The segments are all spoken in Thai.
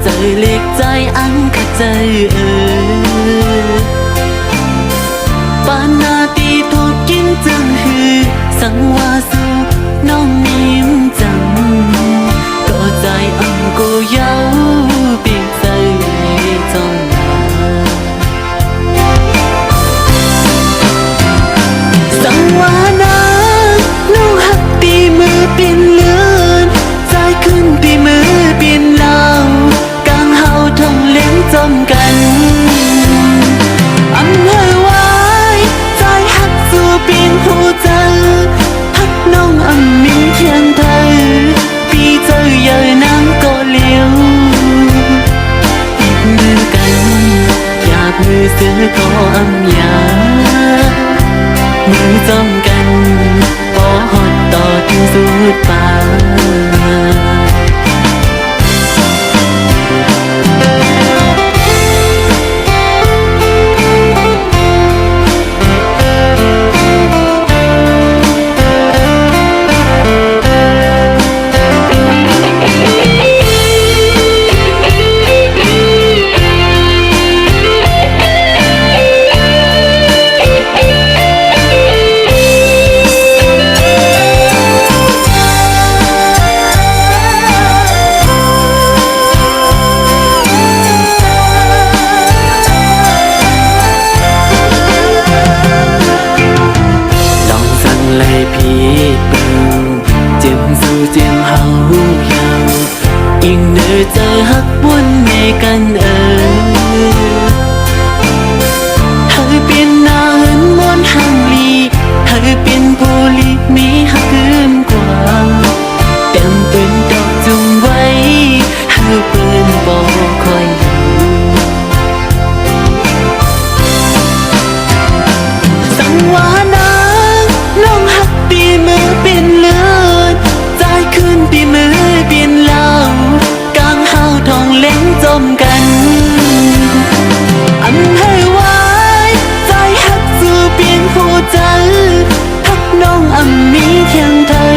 เจอเล็กใจอันขัดใจปานนาตีถูกกินจึงหือสังวาสู่น้องนิ่มจังก็ใจอันกูเย้าปีกใจจนสังวานาน้องหักตีมือปีนเลือนใจขึ้นตีมือปีนลาวกลางเฮาทงเลี้ยงจมกันอันเฮวายใจหักสู่ปีนหูเจอหักน้องอันมีเทียงเธอปีเจอเยอะนางก็เลี้ยวมือกันอยากมือซื้อก็อำยามือจมกันพอหดต่อถึงสุดป่ายิ่งเนื้อเจอหักวนในกันเเธอเป็นนาหืนมนหังลีเธอเป็นผู้ลีมีหักเกินกว่าเต็มปืนดอกจุงไว้เธอปืนบอกคอยสังวานาน้องหักตีมือเป็นเลือดใจขึ้นตีมือเป็นลาวทองเล่นจมกันอันให้ไว้ใจหักสู่เปลี่ยนผู้เจอหักน้องอันมีเทียงเธอ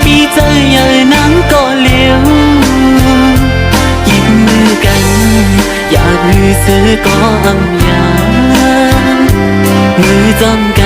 ปีเจอเยอะนังก็เลี้ยวหยิบมือกันอยากมือซื้อก็อำยามือจมกัน